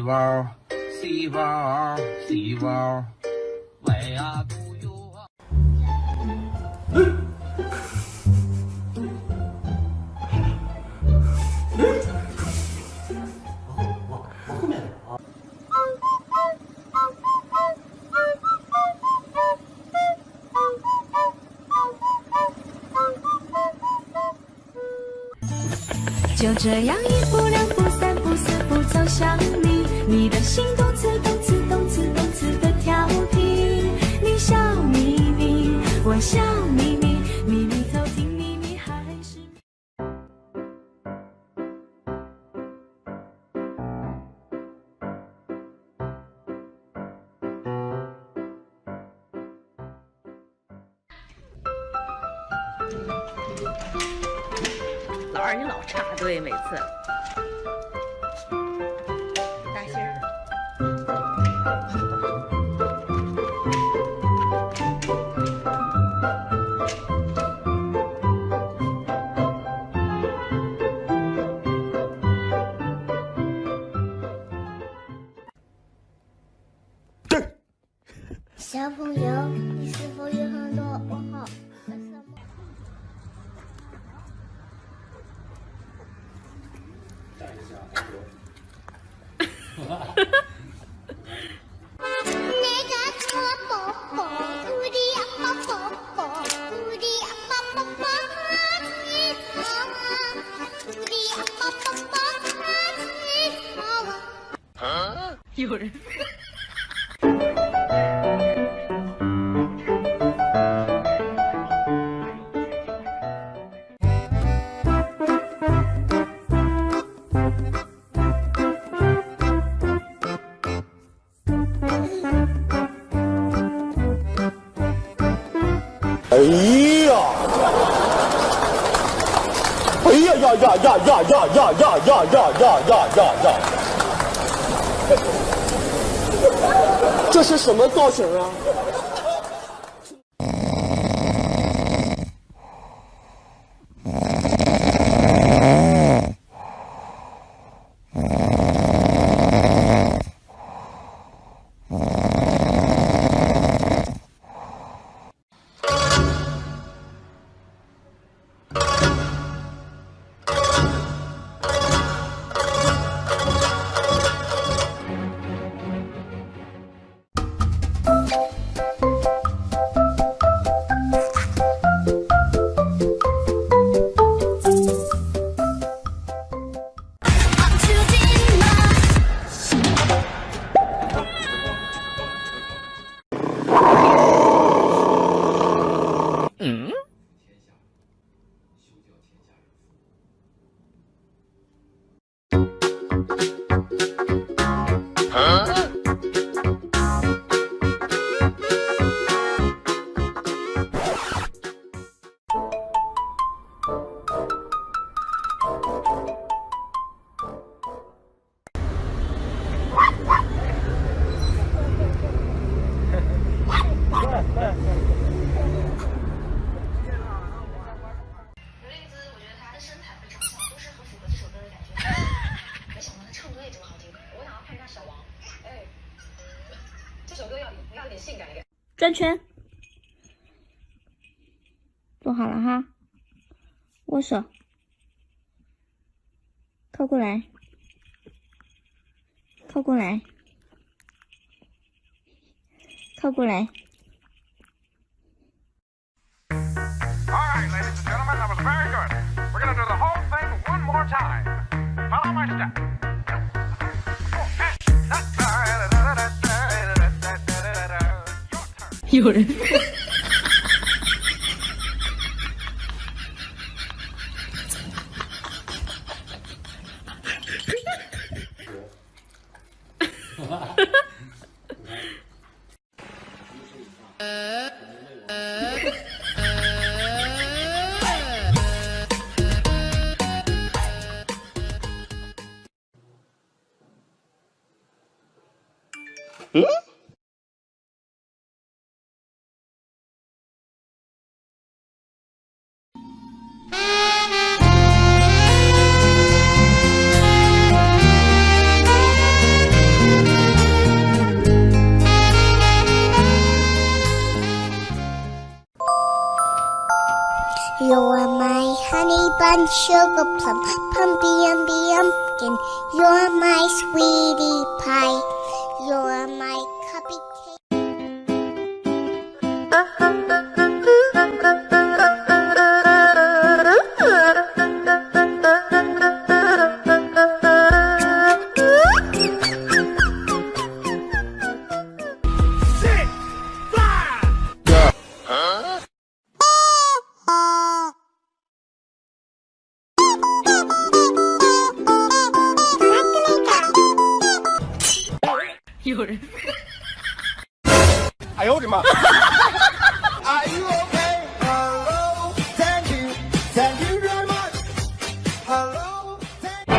望，希望，希望，为啊不有啊。往后面啊。就这样一步两步三步四步走向你，你的心动次动次动次动次的调皮，你笑眯眯，我笑眯眯，秘密偷听秘密还是。老二，你老插队，每次。大心儿。小朋友，你是否有很多问号？为什么？有人。哎呀！哎呀呀呀呀呀呀呀呀呀呀呀呀呀！这是什么造型啊？转圈，做好了哈，握手，靠过来，靠过来，靠过来。Alright, ladies and gentlemen, that was very good. We're gonna do the whole thing one more time. Follow my step. Your turn. 有人。嗯。You're my honey bun, sugar plum, pumpy umby umpkin. You're my sweetie pie. You're my cupcake. Are you okay? Hello, thank you very much. Hello, thank you.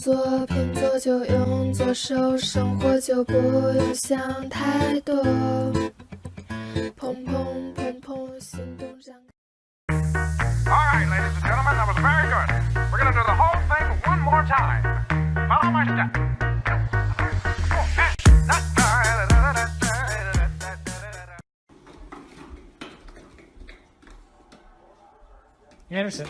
做偏左就用左手，生活就不用想太多。砰砰砰砰，心动张开。 All right, ladies and gentlemen, that was very good. We're gonna do the whole thing one more time. Follow my step. Anderson.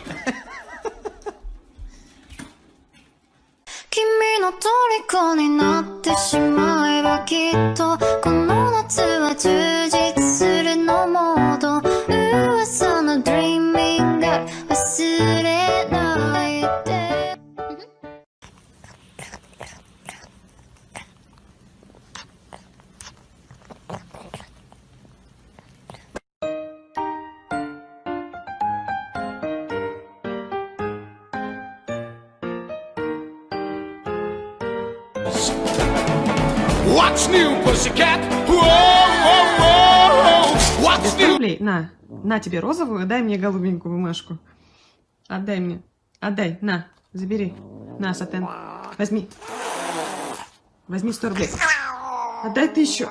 君の虜になってしまえばきっとこの夏は充実するのモード噂のドリーミング忘れないでWhat's new, pussycat? Whoa. What's new? Рублей. На тебе розовую, дай мне голубенькую бумажку. Отдай мне. Отдай, на, забери. На, сатен. Возьми. Возьми 100 рублей. Отдай 1000.